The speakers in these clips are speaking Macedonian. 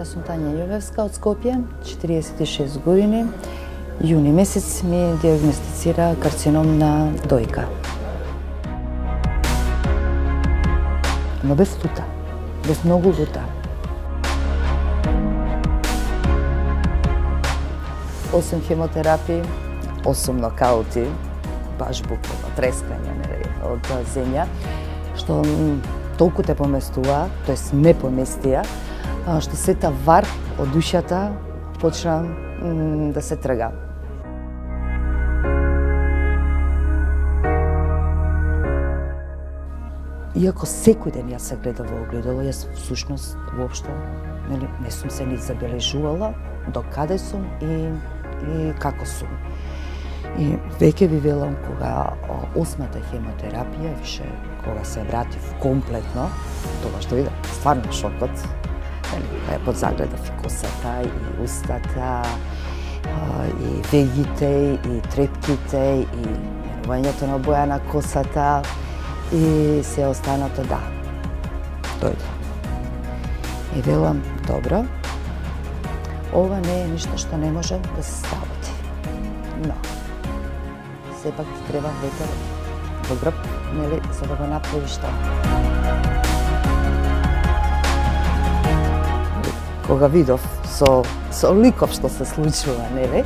Јас сум Тања Јовевска од Скопје, 46 години. Јуни месец ми диагностицира карцином на дојка. Но бев лута, бев многу лута. 8 хемотерапии, 8 нокаути, баш буквално трескање од земја, што толку те поместува, тоест ме поместија, што сета вар од душата почна да се трга. Иако секој ден јас се гледам во огледало, јас всушност воопшто не сум се ни забележувала до каде сум и како сум. И веќе ви велам, кога 8-та хемотерапија, више кога се вратив комплетно, тоа што видам, стварно шокот, подзагледав и косата, и устата, и вегите, и трепките, и менувањето на боја на косата, и се останато, да, дојде. И велам, добро, ова не е ништо што не може да се сработи. Но, сепак треба ветер во грб, нели, за да го направиш тоа. Кога видов со ликов што се случува, нели,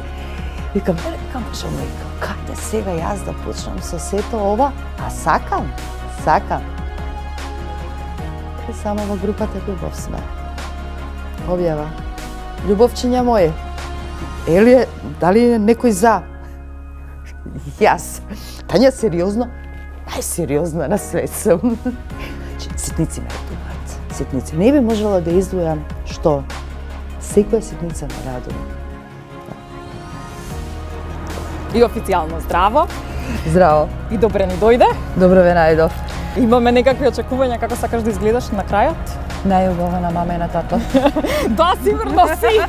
викам, боже мој, каде сега јас да почнам со сето ова, а сакам. И само во групата Љубов сме. Објава. Љубовчиња моје, дали е некој за? Јас. Тања, сериозно? Најсериозна на свет сум. Ситници ме радуваат. Ситници. Не би можела да издвојам што секоја ситница ме радува. И официјално здраво. Здраво. И добре ни дојде. Добро ве најдов. Имаме некакви очекувања како сакаш да изгледаш на крајот? Најубава на мама и на тато. Да, сигурно си!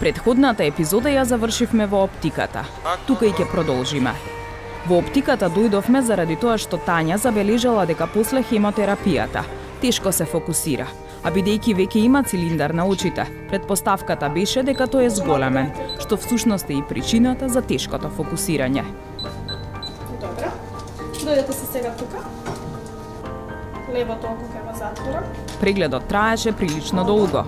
Предходната епизода ја завршивме во оптиката. Тука и ќе продолжиме. Во оптиката дојдовме заради тоа што Тања забележала дека после хемотерапијата тешко се фокусира, а бидејќи веќе има цилиндар на очите, предпоставката беше дека тој е зголемен, што всушност е и причината за тешкото фокусирање. Добро. Дојдете се сега тука. Левото око ќе го затворам. Прегледот траеше прилично долго.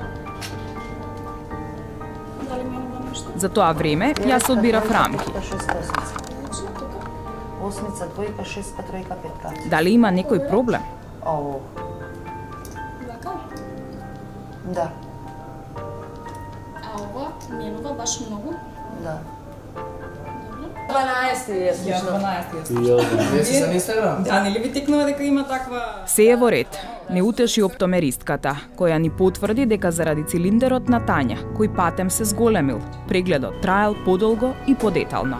За тоа време јас одбирав рамки. Осмица, двојка, шестка, тројка, петка. Дали има некој проблем? Вака? Да. А ова менува баш многу? Да. 12 е слушно. 12 се на Инстаграм. Да, нели ви текнува дека има таква... Се е во ред. Не утеши оптомеристката, која ни потврди дека заради цилиндерот на Тања, кој патем се зголемил, прегледот траел подолго и подетално.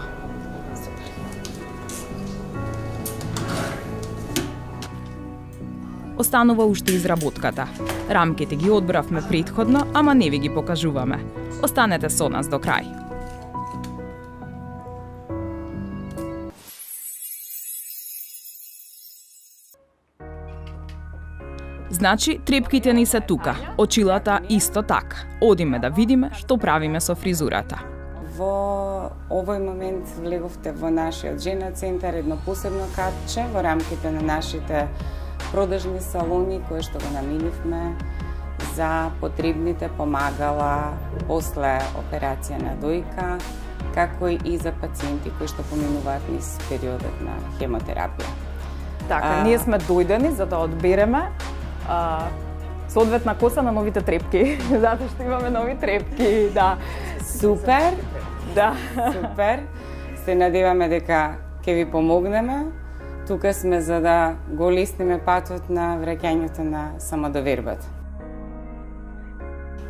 Останува уште изработката. Рамките ги одбравме претходно, ама не ви ги покажуваме. Останете со нас до крај. Значи, трепките ни се тука, очилата исто така. Одиме да видиме што правиме со фризурата. Во овој момент влеговте во нашиот жена центар, едно посебно катче во рамките на нашите продажни салони кои што го наминивме за потребните помагала после операција на дојка, како и за пациенти кои што поминуваат низ периодот на хемотерапија. Така, ние сме дојдени за да одбереме соодветна коса на новите трепки, затоа што имаме нови трепки, да. Супер, да. Супер. Се надеваме дека ќе ви помогнеме. Тука сме за да го олесниме патот на враќањето на самодовербата.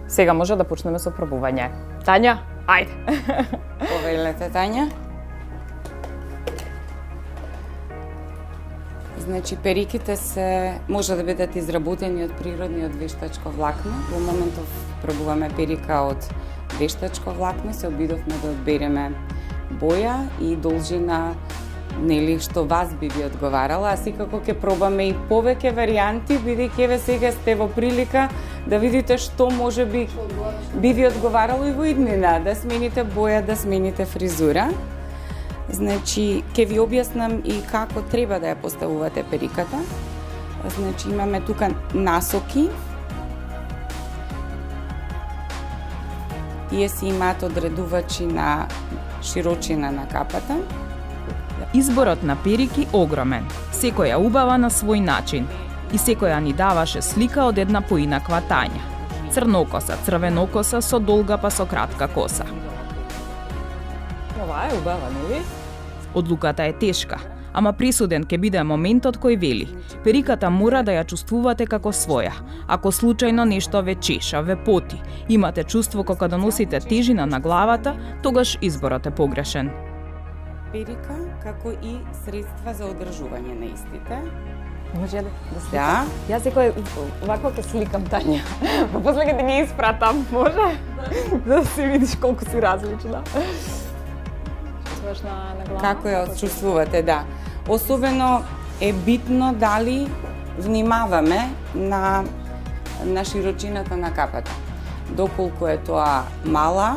Сега може да почнеме со пробување. Тања, ајде. Повелете, Тања. Значи, периките може да бидат изработени од природни од вештачко влакно. Во моментов пробуваме перика од вештачко влакно, се обидовме да одбереме боја и должина, нели, што вас би ви одговарала, а секако ќе пробаме и повеќе варијанти, бидејќи еве сега сте во прилика да видите што може би ви одговарало и во иднина, да смените боја, да смените фризура. Значи, ќе ви објаснам и како треба да ја поставувате периката. Значи, имаме тука насоки. Тие си имаат одредувачи на широчина на капата. Изборот на перики огромен, секоја убава на свој начин и секоја ни даваше слика од една поинаква Тања. Црнокоса, црвенокоса, со долга па со кратка коса. Ова е убава, нели? Одлуката е тешка, ама присуден ќе биде моментот кој вели: периката мора да ја чувствувате како своја. Ако случајно нешто ве чеша, ве поти, имате чувство кога да носите тежина на главата, тогаш изборот е погрешен. Перика, како и средства за одржување на истите. Може да сликам? Да. Јас секој вако ќе сликам Тања. Па после ќе ти ги испратам, може? За да се видиш колку си различна. На глава. Како ја чувствувате, да. Особено е битно дали внимаваме на широчината на капата. Доколку е тоа мала,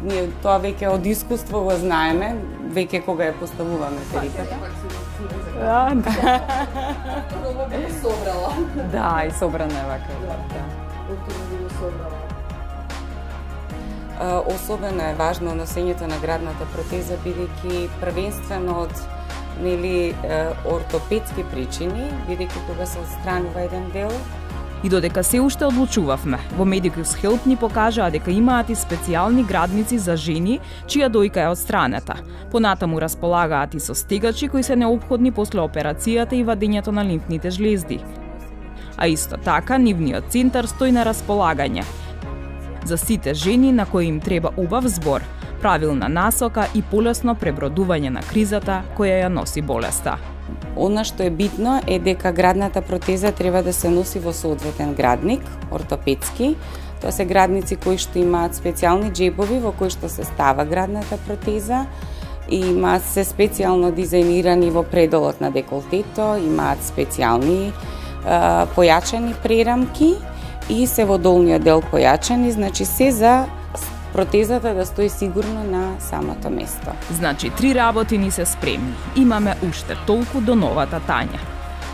ние тоа веќе од искуство го знаеме, веќе кога ја поставуваме периката. Да, да. Да, и собрана е вака. Особено е важно носењето на градната протеза, бидејќи првенствено од ортопедски причини, бидејќи кога се отстранува еден дел. И додека се уште одлучувавме, во Medicus Help ни покажаа дека имаат и специјални градници за жени, чија дојка е отстранета. Понатаму располагаат и со стегачи кои се неопходни после операцијата и вадењето на лимфните жлезди. А исто така, нивниот центар стои на располагање за сите жени на кои им треба убав збор, правилна насока и полесно пребродување на кризата која ја носи болеста. Она што е битно е дека градната протеза треба да се носи во соодветен градник, ортопедски. Тоа се градници кои што имаат специјални џебови во кои што се става градната протеза, имаат се специјално дизајнирани во предолот на деколтето, имаат специјални појачани прерамки и се во долниот дел појачани, значи се за протезата да стои сигурно на самото место. Значи, 3 работи ни се спремни. Имаме уште толку до новата Тања.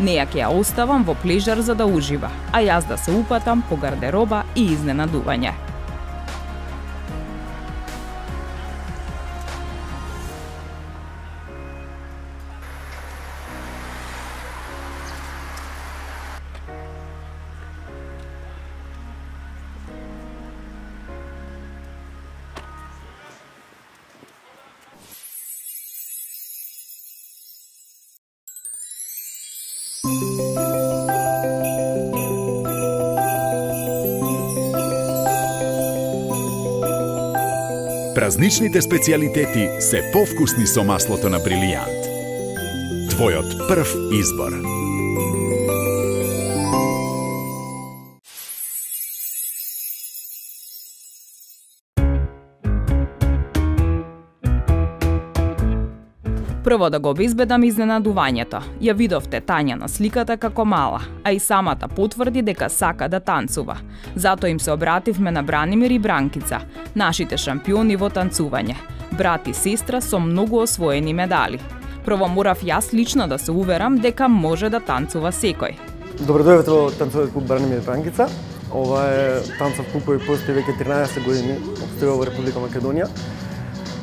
Неја ќе ја оставам во плежар за да ужива, а јас да се упатам по гардероба и изненадување. Празничните специјалитети се повкусни со маслото на Брилијант. Твојот прв избор. Прво да го обезбедам изненадувањето. Ја видовте Тања на сликата како мала, а и самата потврди дека сака да танцува. Затоа им се обративме на Бранимир и Бранкица, нашите шампиони во танцување. Брат и сестра со многу освоени медали. Прво морав јас лично да се уверам дека може да танцува секој. Добро дојдовте во танцовиот клуб Бранимир и Бранкица. Ова е танцов клуб кој постои веќе 13 години, обстојува во Република Македонија.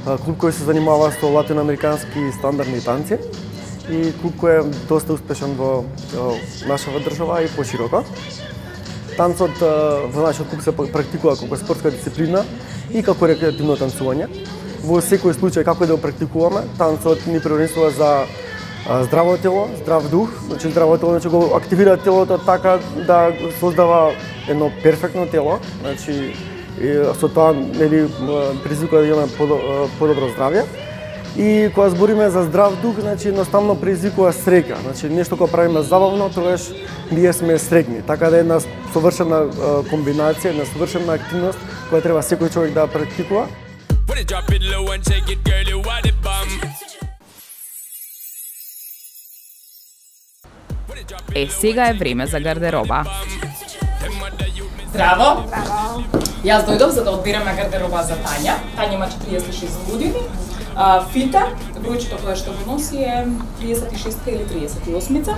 Клуб кој се занимава со латиноамерикански стандардни танци и клуб кој е доста успешен во нашава држава и пошироко. Танцот во нашиот клуб се практикува како спортска дисциплина и како рекреативно танцување. Во секој случај како да го практикуваме, танцот ни превенствува за здраво тело, здрав дух, значи здраво тело, значи го активира телото така да создава едно перфектно тело, значи и со тоа нели предизвикува да имаме подобро здравје И кога збориме за здрав дух, значи едноставно предизвикува среќа. Значи нешто кога правиме забавно, тогаш ние сме среќни. Така да е една совршена комбинација, една совршена активност која треба секој човек да практикува. Сега е време за гардероба. Здраво! Здраво! Јас дојдов за да одбираме гардероба за Тања. Тања има 46 години. Фита, бројчето кое што го носи е 36-ка или 38-ца.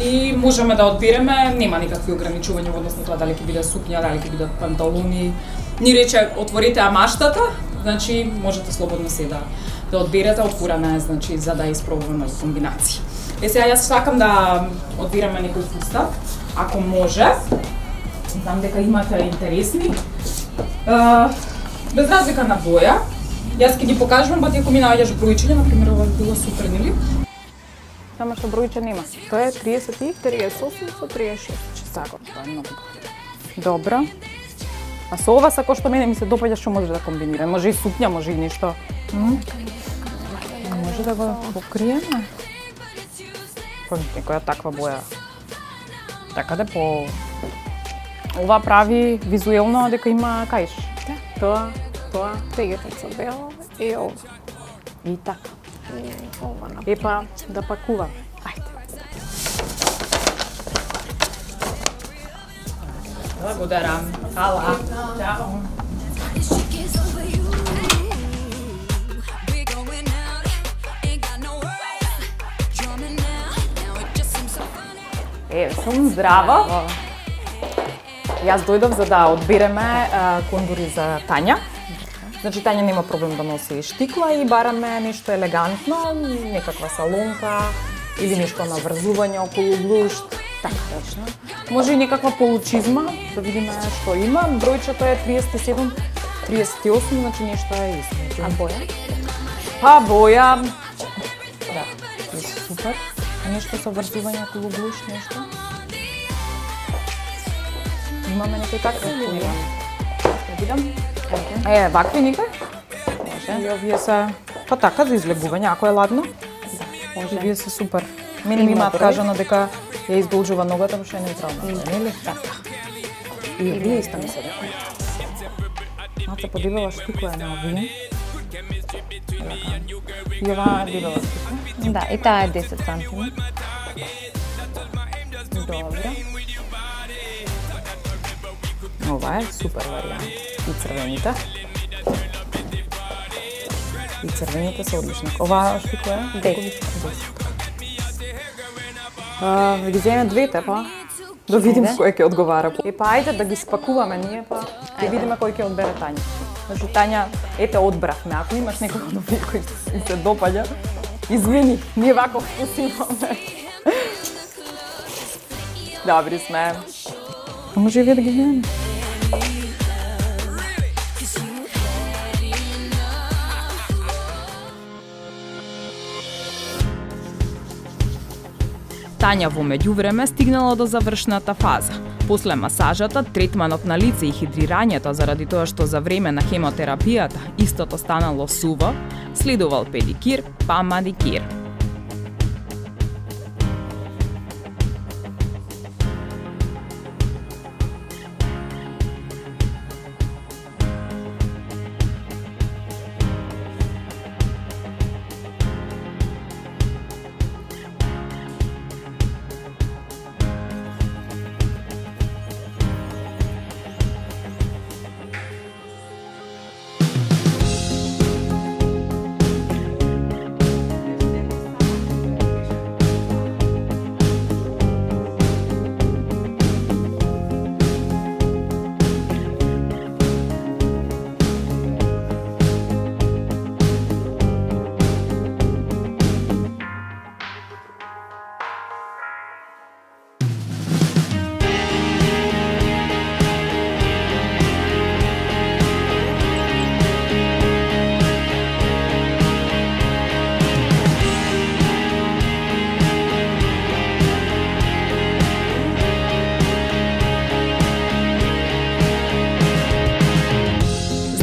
И можеме да одбираме, нема никакви ограничувања во однос на тоа дали ќе биде сукња, дали ќе бидат панталони. Ни рече, отворите амаштата, значи можете слободно се да одберете, отворена е, значи, за да испробуваме комбинации. Сега јас сакам да одбираме некој фустан, ако може. Знам дека имате интересни. Без разлика на боја. Јас ќе ги покажувам, па ти ако ми наоѓаш бројчиња, например, ова било супер, нели? Само што бројче нема. Тоа е 30, 38, 36. Чистако. Тоа е многу добро. А со ова сако што мене ми се допаѓа што може да комбинира. Може и сукња, може и нешто. Може да го покриеме. Некоја таква боја. Така да по... Ова прави визуелно дека има каиш. Тоа. Тегата со бело и ова. И така. Ова на. Епа, да пакувам. Ајде. Благодарам. Хала. Чао. Сум здрава. Јас дојдов за да одбереме кондури за Тања. Значи, Тања нема проблем да носи штикла и бараме нешто елегантно, некаква салонка или нешто на врзување околу глушт. Така, точно. Може и некаква получизма, да видиме што има. Бројчето е 37, 38, значи нешто е исто. А боја? Па боја... Да, е супер. Нешто со врзување околу глушт, нешто. Имаме некој такви или не? Да видам. Вакви никој? Може. И овие се, па така, за излегување, ако е ладно. Да, може. Овие се супер. Мене ми имаат кажано дека ја издолжува ногата, што е неутрална, нели? Така. И овие исто ми се дека. Малце подебела штикла е на овие. И ова е дебела штикла. Да, и таа е 10 сантими. Добро. Ова е супер варијант. И црвените. И црвените се одлични. Ова штикла е? 10. Ги земе двете, па. Да видим кој ќе одговара. Епа, ајде да ги спакуваме ние, па. Ќе видиме кој ќе одбере Тања. Значи, Тања, ете, одбравме. Ако имаш некој од овие кој се допаѓа, извини, ние вако вкусиваме. Добри сме. Може и вие да ги земеме. Тања во меѓувреме стигнала до завршната фаза. После масажата, третманот на лице и хидрирањето заради тоа што за време на хемотерапијата истото станало суво, следувал педикир, па маникир.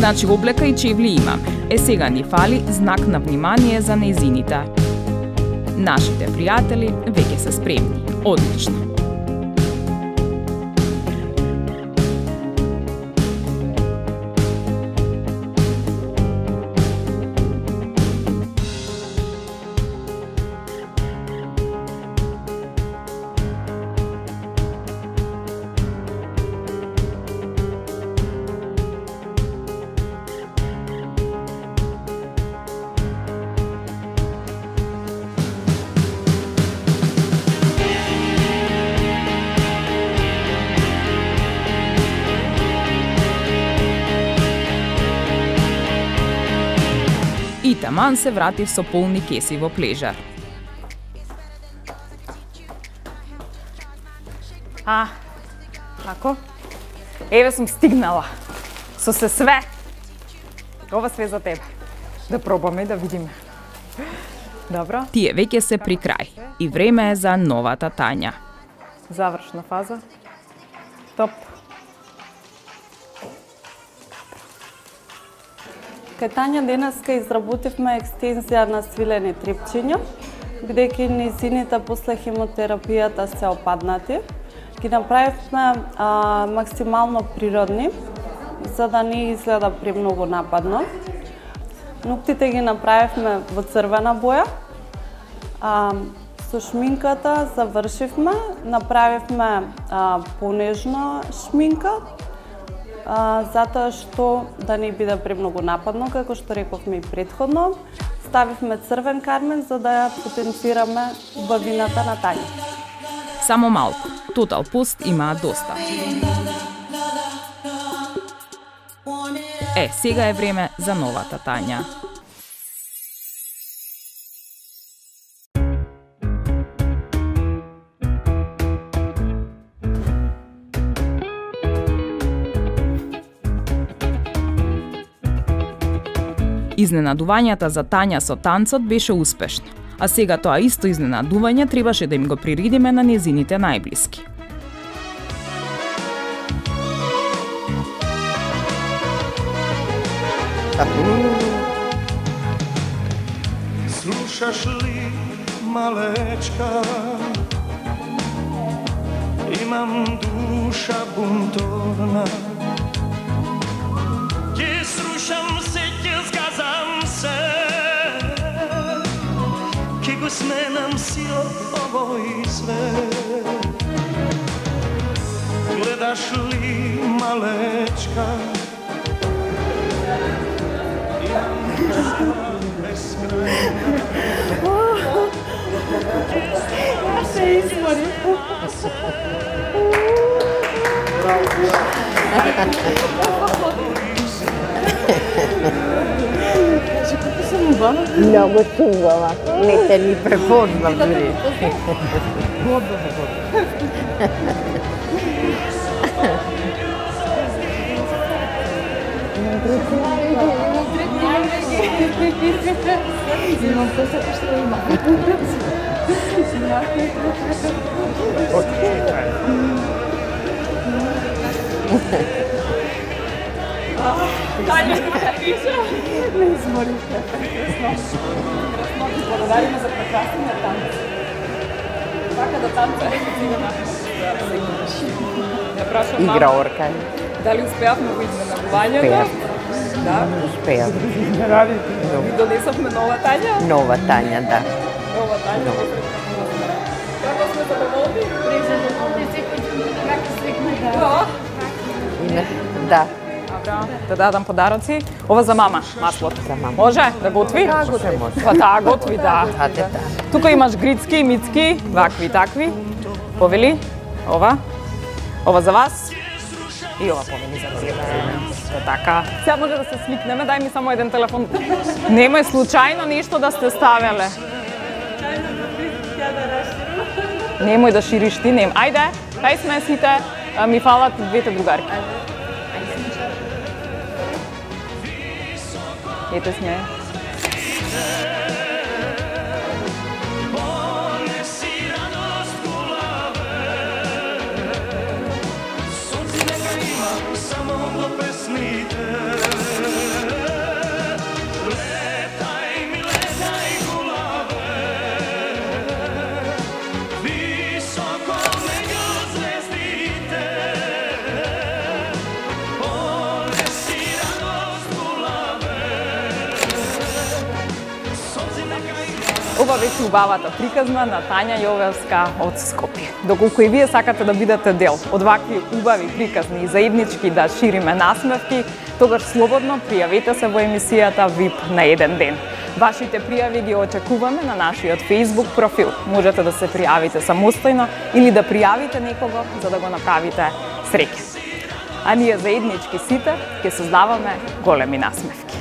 Значи облека и чевли имаме. Сега ни фали знак на внимание за нејзините. Нашите пријатели веќе се спремни. Одлично. И таман се вратив со полни кеси во плежар. Како? Еве сум стигнала. Со се све. Ова све за тебе. Да пробаме и да видиме. Добро. Тие веќе се при крај и време е за новата Тања. Завршна фаза. Топ. Кај Тања денеска изработивме екстензија на свилени трепчиња, бидејќи нејзините после хемотерапијата се опаднати. Ги направивме максимално природни, за да не изгледа премногу нападно. Ноктите ги направивме во црвена боја. Со шминката завршивме, направивме понежна шминка, затоа што да не биде премногу нападно, како што рековме и претходно. Ставивме црвен кармен за да ја потенцираме убавината на Тања. Само малку. Тотал Пуст имаа доста. Сега е време за новата Тања. Изненадувањата за Тања со танцот беше успешно, а сега тоа исто изненадување требаше да им го приредиме на нејзините најблиски. Слушаш ли, малечка, имам душа бунтовна, ќе срушам се, ќе згазам се, ќе го сменам силот овој свет. Гледаш ли, малечка, Ja se izmorim. Kako sam ubava? Mnogo su ubava. Ne te ni prepoznam duri. Imam to zato što imam. Тања, Не изморите. благодариме за прекрасниот танц. Така да танцува сигурно. Ја прашам мама. Играорка. Дали успеавме во изненадувањето? Да. Успеав. И донесовме нова Тања? Нова Тања, да. Нова Тања. Како сме задоволни? Да. Добро, да дадам подароци. Ова за мама, маслото. За мама. Може да готви? Да, готви. Па да, готви, да. Тука имаш грицки, мицки, вакви и такви. Повели, ова. Ова за вас. И ова повели за тебе. Така. Сега може да се сликнеме, дај ми само еден телефон. Немој случајно нешто да сте ставеле. Немој да шириш ти, нем. Ајде, кај сме сите, ми фалат двете другарки. Ете с неја. ова беше убавата приказна на Тања Јовевска од Скопје. Доколку и вие сакате да бидете дел од вакви убави приказни и заеднички да шириме насмевки, тогаш слободно пријавете се во емисијата VIP на еден ден. Вашите пријави ги очекуваме на нашиот Facebook профил. Можете да се пријавите самостојно или да пријавите некого за да го направите среќен. А ние заеднички сите ќе создаваме големи насмевки.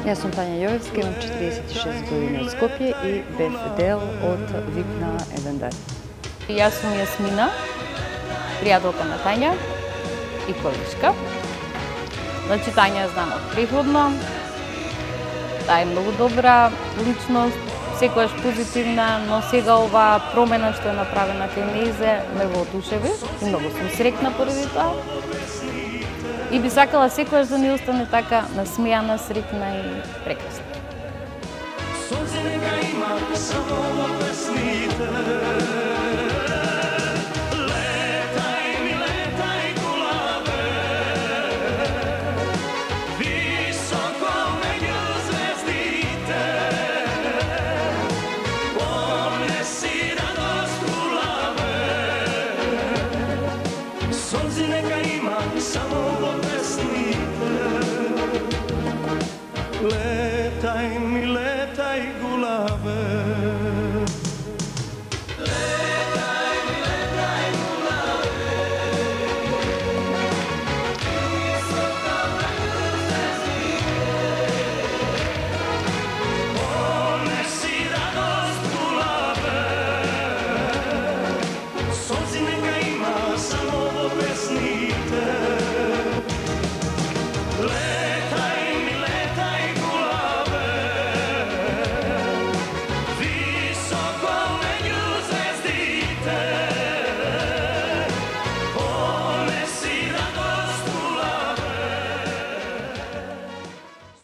Јас сум Тања Јовевска, имам 46 години од Скопје и бев дел од VIP на еден ден. Јас сум Јасмина, пријателка на Тања и колешка. Значи, Тања ја знам од преходно. Таа е многу добра личност, секојаш позитивна, но сега ова промена што е направена кај нејзе ме воодушеви и многу сум среќна поради тоа. И би сакала секојаш да ни остане така насмејана, среќна и прекрасна. Letaj mi, letaj